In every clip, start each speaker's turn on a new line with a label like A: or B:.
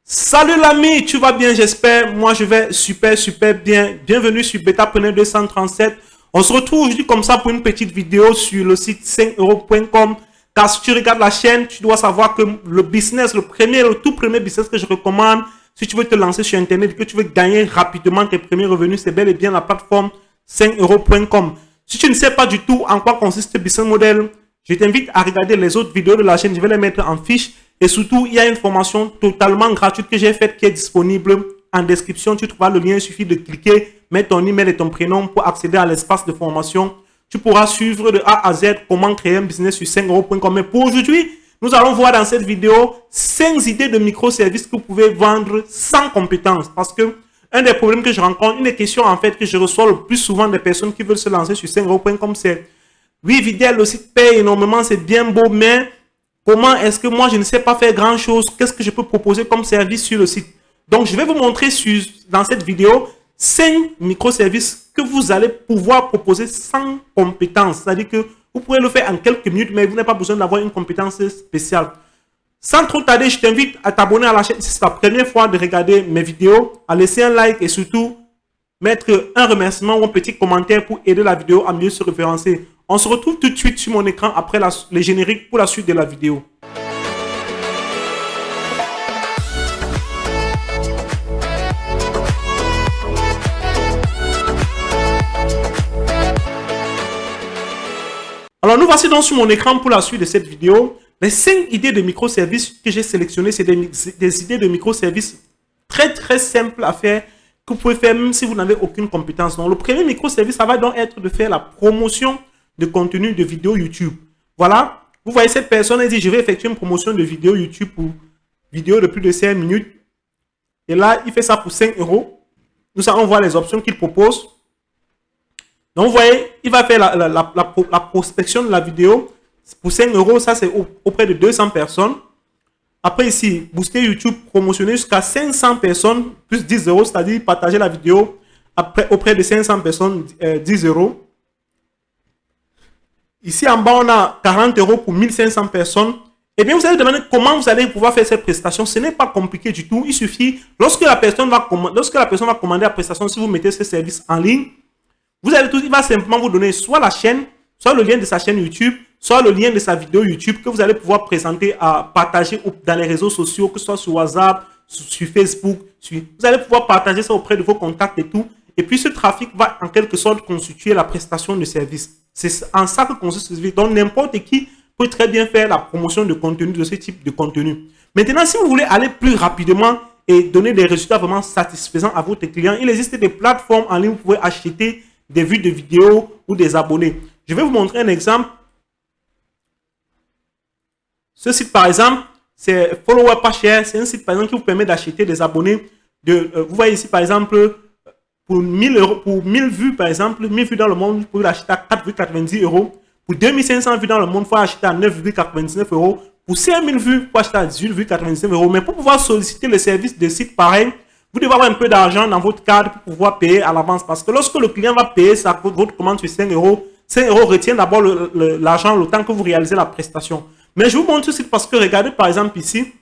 A: Salut l'ami, tu vas bien j'espère. Moi je vais super bien. Bienvenue sur Betapreneur 237. On se retrouve aujourd'hui comme ça pour une petite vidéo sur le site 5euros.com. Car si tu regardes la chaîne, tu dois savoir que le business, le tout premier business que je recommande, si tu veux te lancer sur internet et que tu veux gagner rapidement tes premiers revenus, c'est bel et bien la plateforme 5euros.com. Si tu ne sais pas du tout en quoi consiste ce business model, je t'invite à regarder les autres vidéos de la chaîne. Je vais les mettre en fiche. Et surtout, il y a une formation totalement gratuite que j'ai faite qui est disponible en description. Tu trouveras le lien, il suffit de cliquer, mettre ton email et ton prénom pour accéder à l'espace de formation. Tu pourras suivre de A à Z comment créer un business sur 5euros.com. Mais pour aujourd'hui, nous allons voir dans cette vidéo 5 idées de microservices que vous pouvez vendre sans compétences. Parce que un des problèmes que je rencontre, une des questions en fait que je reçois le plus souvent des personnes qui veulent se lancer sur 5euros.com, c'est oui, Vidal, le site paye énormément, c'est bien beau, mais comment est-ce que moi, je ne sais pas faire grand-chose? Qu'est-ce que je peux proposer comme service sur le site? Donc, je vais vous montrer dans cette vidéo 5 microservices que vous allez pouvoir proposer sans compétence. C'est-à-dire que vous pouvez le faire en quelques minutes, mais vous n'avez pas besoin d'avoir une compétence spéciale. Sans trop tarder, je t'invite à t'abonner à la chaîne si c'est la première fois de regarder mes vidéos, à laisser un like et surtout mettre un remerciement ou un petit commentaire pour aider la vidéo à mieux se référencer. On se retrouve tout de suite sur mon écran après les génériques pour la suite de la vidéo. Alors nous voici donc sur mon écran pour la suite de cette vidéo. Les 5 idées de microservices que j'ai sélectionnées, c'est des idées de microservices très simples à faire, que vous pouvez faire même si vous n'avez aucune compétence. Donc le premier microservice, ça va donc être de faire la promotion de contenu de vidéo YouTube. Voilà, vous voyez cette personne, elle dit je vais effectuer une promotion de vidéo YouTube pour vidéo de plus de 5 minutes. Et là, il fait ça pour 5 euros. Nous allons voir les options qu'il propose. Donc vous voyez, il va faire la prospection de la vidéo pour 5 euros. Ça c'est auprès de 200 personnes. Après ici, booster YouTube, promotionner jusqu'à 500 personnes, plus 10 euros, c'est-à-dire partager la vidéo auprès de 500 personnes, 10 euros. Ici en bas, on a 40 euros pour 1500 personnes. Eh bien, vous allez demander comment vous allez pouvoir faire cette prestation. Ce n'est pas compliqué du tout. Il suffit, lorsque la personne va commander la prestation, si vous mettez ce service en ligne, il va simplement vous donner soit la chaîne, soit le lien de sa chaîne YouTube, soit le lien de sa vidéo YouTube que vous allez pouvoir présenter à partager dans les réseaux sociaux, que ce soit sur WhatsApp, sur Facebook. Vous allez pouvoir partager ça auprès de vos contacts et tout. Et puis, ce trafic va en quelque sorte constituer la prestation de service. C'est en ça que consiste ce service. Donc, n'importe qui peut très bien faire la promotion de contenu, de ce type de contenu. Maintenant, si vous voulez aller plus rapidement et donner des résultats vraiment satisfaisants à votre client, il existe des plateformes en ligne où vous pouvez acheter des vues de vidéos ou des abonnés. Je vais vous montrer un exemple. Ce site, par exemple, c'est Follower Pas Cher. C'est un site, par exemple, qui vous permet d'acheter des abonnés. Vous voyez ici, par exemple, pour 1000 euros, pour 1000 vues, par exemple, 1000 vues dans le monde, vous pouvez l'acheter à 4,90 euros. Pour 2500 vues dans le monde, il faut acheter à 9,99 euros. Pour 5000 vues, il faut acheter à 18,99 euros. Mais pour pouvoir solliciter le service de site pareil, vous devez avoir un peu d'argent dans votre cadre pour pouvoir payer à l'avance. Parce que lorsque le client va payer votre commande sur 5 euros, 5 euros retient d'abord l'argent le temps que vous réalisez la prestation. Mais je vous montre ce site parce que regardez par exemple ici,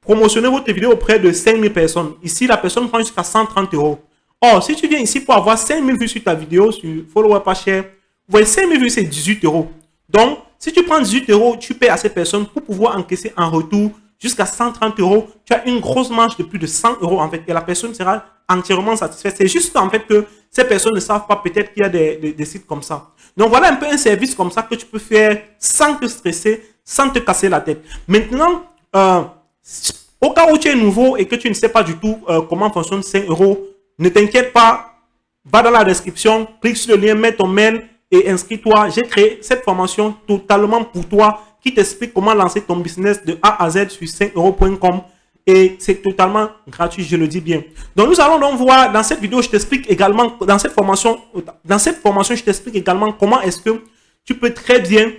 A: promotionnez votre vidéo auprès de 5000 personnes. Ici, la personne prend jusqu'à 130 euros. Or, si tu viens ici pour avoir 5000 vues sur ta vidéo, sur Follower Pas Cher, vous voyez 5000 vues, c'est 18 euros. Donc, si tu prends 18 euros, tu paies à ces personnes pour pouvoir encaisser en retour jusqu'à 130 euros. Tu as une grosse marge de plus de 100 euros en fait. Et la personne sera entièrement satisfaite. C'est juste en fait que ces personnes ne savent pas peut-être qu'il y a des sites comme ça. Donc, voilà un peu un service comme ça que tu peux faire sans te stresser, sans te casser la tête. Maintenant, au cas où tu es nouveau et que tu ne sais pas du tout comment fonctionne 5 euros, ne t'inquiète pas, va dans la description, clique sur le lien, mets ton mail et inscris-toi. J'ai créé cette formation totalement pour toi qui t'explique comment lancer ton business de A à Z sur 5euros.com et c'est totalement gratuit, je le dis bien. Donc nous allons donc voir dans cette vidéo, je t'explique également, dans cette formation, je t'explique également comment est-ce que tu peux très bien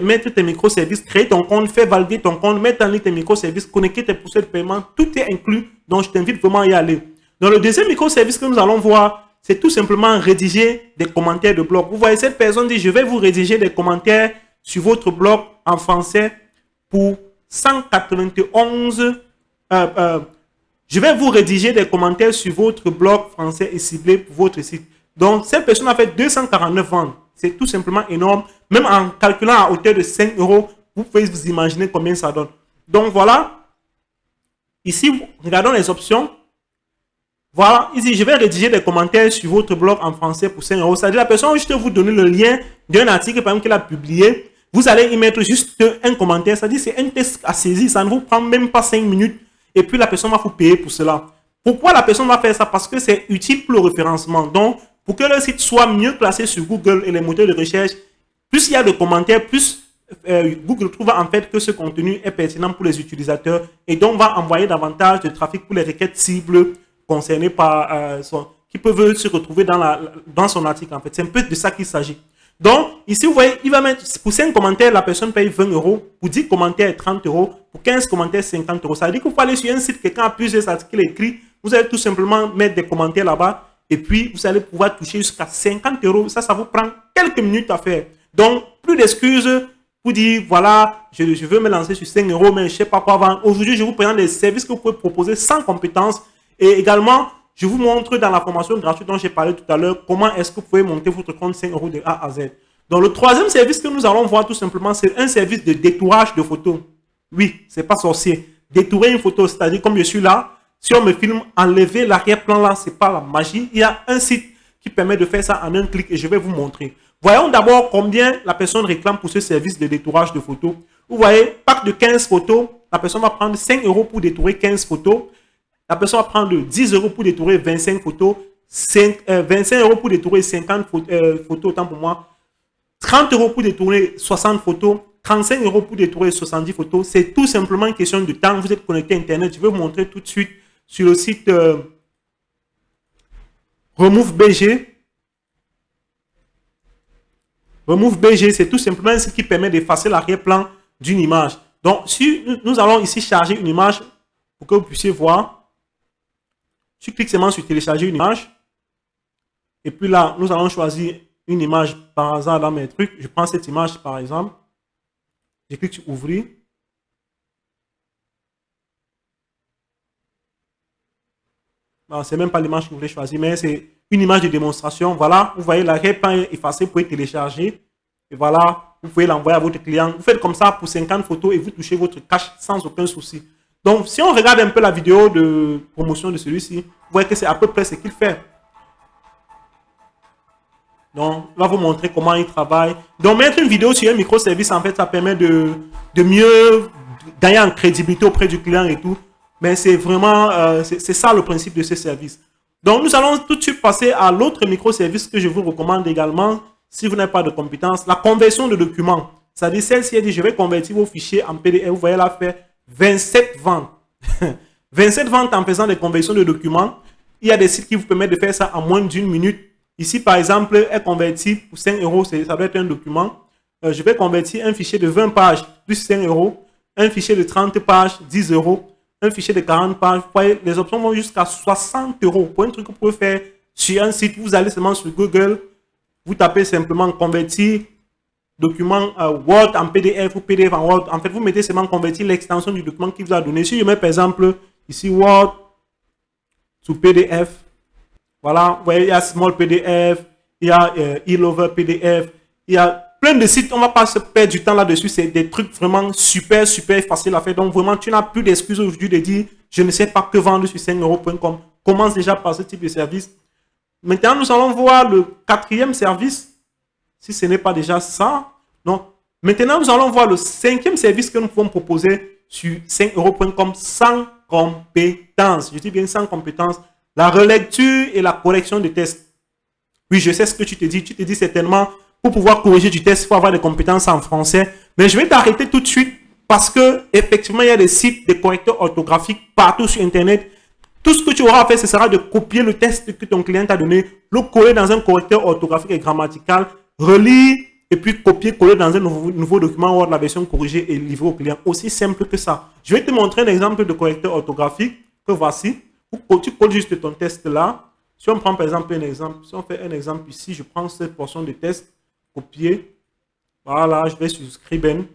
A: mettre tes microservices, créer ton compte, faire valider ton compte, mettre en ligne tes microservices, connecter tes procédures de paiement, tout est inclus. Donc je t'invite vraiment à y aller. Dans le deuxième microservice que nous allons voir, c'est tout simplement rédiger des commentaires de blog. Vous voyez, cette personne dit, je vais vous rédiger des commentaires sur votre blog en français pour 191 je vais vous rédiger des commentaires sur votre blog français et ciblé pour votre site. Donc, cette personne a fait 249 ventes. C'est tout simplement énorme. Même en calculant à hauteur de 5 euros, vous pouvez vous imaginer combien ça donne. Donc, voilà. Ici, regardons les options. Voilà, ici, je vais rédiger des commentaires sur votre blog en français pour 5 euros. C'est-à-dire, la personne va juste vous donner le lien d'un article, par exemple, qu'elle a publié. Vous allez y mettre juste un commentaire. C'est-à-dire, c'est un texte à saisir. Ça ne vous prend même pas 5 minutes. Et puis, la personne va vous payer pour cela. Pourquoi la personne va faire ça? Parce que c'est utile pour le référencement. Donc, pour que le site soit mieux classé sur Google et les moteurs de recherche, plus il y a de commentaires, plus Google trouve en fait que ce contenu est pertinent pour les utilisateurs et donc va envoyer davantage de trafic pour les requêtes cibles concernées par qui peuvent se retrouver dans son article. En fait, c'est un peu de ça qu'il s'agit. Donc, ici, vous voyez, il va mettre, pour 5 commentaires, la personne paye 20 euros. Pour 10 commentaires, 30 euros. Pour 15 commentaires, 50 euros. Ça veut dire que vous aller sur un site, quelqu'un a plusieurs articles écrits. Vous allez tout simplement mettre des commentaires là-bas. Et puis, vous allez pouvoir toucher jusqu'à 50 euros. Ça vous prend quelques minutes à faire. Donc, plus d'excuses pour dire, voilà, je veux me lancer sur 5 euros, mais je ne sais pas quoi vendre. Aujourd'hui, je vous présente des services que vous pouvez proposer sans compétences. Et également, je vous montre dans la formation gratuite dont j'ai parlé tout à l'heure, comment est-ce que vous pouvez monter votre compte 5 euros de A à Z. Donc, le troisième service que nous allons voir tout simplement, c'est un service de détourage de photos. Oui, c'est pas sorcier. Détourer une photo, c'est-à-dire comme je suis là, si on me filme, enlever l'arrière-plan là, c'est pas la magie. Il y a un site qui permet de faire ça en un clic et je vais vous montrer. Voyons d'abord combien la personne réclame pour ce service de détourage de photos. Vous voyez, pack de 15 photos, la personne va prendre 5 euros pour détourer 15 photos. La personne va prendre 10 euros pour détourer 25 photos, 25 euros pour détourer 50 photos, autant pour moi, 30 euros pour détourer 60 photos, 35 euros pour détourer 70 photos. C'est tout simplement une question de temps. Vous êtes connecté à Internet. Je vais vous montrer tout de suite sur le site Remove BG. Remove BG, c'est tout simplement ce qui permet d'effacer l'arrière-plan d'une image. Donc, si nous allons ici charger une image pour que vous puissiez voir. Je clique seulement sur télécharger une image. Et puis là, nous allons choisir une image par hasard dans mes trucs. Je prends cette image par exemple. Je clique sur ouvrir. C'est même pas l'image que vous voulez choisir, mais c'est une image de démonstration. Voilà, vous voyez l'arrière-plan est effacé, vous pouvez télécharger. Et voilà, vous pouvez l'envoyer à votre client. Vous faites comme ça pour 50 photos et vous touchez votre cash sans aucun souci. Donc, si on regarde un peu la vidéo de promotion de celui-ci, vous voyez que c'est à peu près ce qu'il fait. Donc, il va vous montrer comment il travaille. Donc, mettre une vidéo sur un microservice, en fait, ça permet de mieux gagner en crédibilité auprès du client et tout. Mais c'est vraiment, c'est ça le principe de ce service. Donc, nous allons tout de suite passer à l'autre microservice que je vous recommande également, si vous n'avez pas de compétences, la conversion de documents. C'est-à-dire, celle-ci, elle dit, je vais convertir vos fichiers en PDF. Vous voyez là, faire 27 ventes. 27 ventes en faisant des conversions de documents. Il y a des sites qui vous permettent de faire ça en moins d'une minute. Ici, par exemple, est converti pour 5 euros, ça doit être un document. Je vais convertir un fichier de 20 pages plus 5 euros. Un fichier de 30 pages, 10 euros. Un fichier de 40 pages. Vous voyez, les options vont jusqu'à 60 euros. Pour un truc que vous pouvez faire sur un site, vous allez seulement sur Google. Vous tapez simplement convertir document Word en PDF ou PDF en Word. En fait, vous mettez seulement convertir l'extension du document qui vous a donné. Si je mets par exemple ici Word sous PDF, voilà, vous voyez, il y a Small PDF, il y a e-lover PDF, il y a plein de sites. On ne va pas se perdre du temps là-dessus. C'est des trucs vraiment super, super faciles à faire. Donc, vraiment, tu n'as plus d'excuses aujourd'hui de dire je ne sais pas que vendre sur 5euros.com. Commence déjà par ce type de service. Maintenant, nous allons voir le quatrième service. Si ce n'est pas déjà ça. Donc, maintenant, nous allons voir le cinquième service que nous pouvons proposer sur 5euros.com sans compétence. Je dis bien sans compétence. La relecture et la correction de tests. Oui, je sais ce que tu te dis. Tu te dis certainement, pour pouvoir corriger du test, il faut avoir des compétences en français. Mais je vais t'arrêter tout de suite parce que effectivement, il y a des sites de correcteurs orthographiques partout sur Internet. Tout ce que tu auras à faire, ce sera de copier le test que ton client t'a donné, le coller dans un correcteur orthographique et grammatical, relire et puis copier-coller dans un nouveau document Word, la version corrigée et livrer au client. Aussi simple que ça. Je vais te montrer un exemple de correcteur orthographique que voici. Tu colles juste ton test là. Si on prend par exemple un exemple, si on fait un exemple ici, je prends cette portion de test, copier. Voilà, je vais sur Scriben,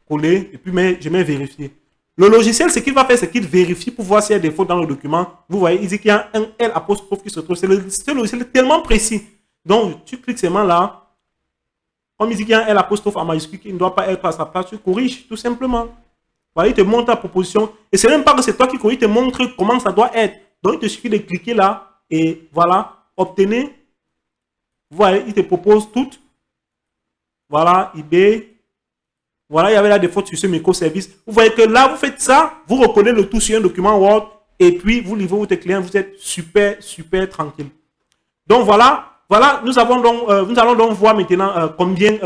A: coller et puis je mets vérifier. Le logiciel, ce qu'il va faire, c'est qu'il vérifie pour voir s'il y a des fautes dans le document. Vous voyez, il dit qu'il y a un L apostrophe qui se trouve. C'est le logiciel tellement précis. Donc, tu cliques seulement là. Comme il dit qu'il y a un L apostrophe en majuscule qui ne doit pas être à sa place, tu corriges tout simplement. Voilà, il te montre ta proposition. Et c'est même pas que c'est toi qui corrige, il te montre comment ça doit être. Donc, il te suffit de cliquer là et voilà, obtenez. Vous voyez, il te propose tout. Voilà, eBay. Voilà, il y avait là des fautes sur ce microservice. Vous voyez que là, vous faites ça, vous reconnaissez le tout sur un document Word et puis vous livrez votre client, vous êtes super, super tranquille. Donc voilà, nous allons donc voir maintenant combien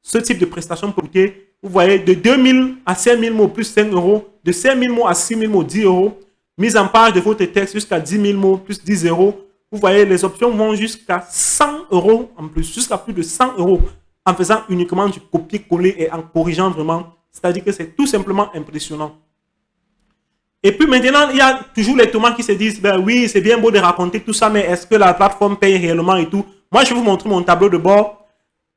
A: ce type de prestation peut coûter. Vous voyez, de 2000 à 5000 mots plus 5 euros, de 5000 mots à 6000 mots, 10 euros. Mise en page de votre texte jusqu'à 10 000 mots plus 10 euros. Vous voyez, les options vont jusqu'à 100 euros en plus, jusqu'à plus de 100 euros en faisant uniquement du copier-coller et en corrigeant vraiment. C'est-à-dire que c'est tout simplement impressionnant. Et puis maintenant, il y a toujours les tomates qui se disent, ben oui, c'est bien beau de raconter tout ça, mais est-ce que la plateforme paye réellement et tout? Moi, je vais vous montrer mon tableau de bord.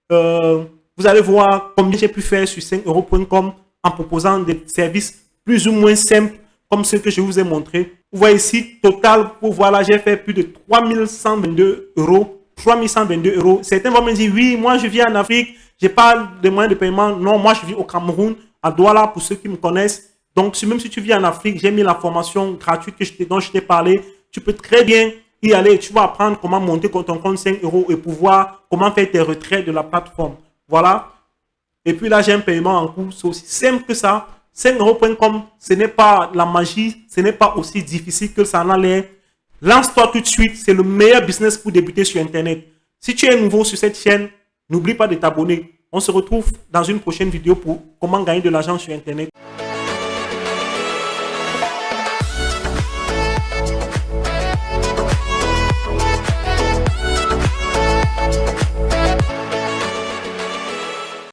A: Vous allez voir combien j'ai pu faire sur 5euros.com en proposant des services plus ou moins simples comme ceux que je vous ai montrés. Vous voyez ici, total, pour voir là, j'ai fait plus de 3122 euros. 3122 euros. Certains vont me dire, oui, moi je vis en Afrique, j'ai pas de moyens de paiement. Non, moi je vis au Cameroun, à Douala, pour ceux qui me connaissent. Donc, même si tu vis en Afrique, j'ai mis la formation gratuite dont je t'ai parlé. Tu peux très bien y aller. Tu vas apprendre comment monter ton compte 5 euros et pouvoir, comment faire tes retraits de la plateforme. Voilà. Et puis là, j'ai un paiement en cours. C'est aussi simple que ça. 5euros.com, ce n'est pas la magie, ce n'est pas aussi difficile que ça en a l'air. Lance-toi tout de suite, c'est le meilleur business pour débuter sur Internet. Si tu es nouveau sur cette chaîne, n'oublie pas de t'abonner. On se retrouve dans une prochaine vidéo pour comment gagner de l'argent sur Internet.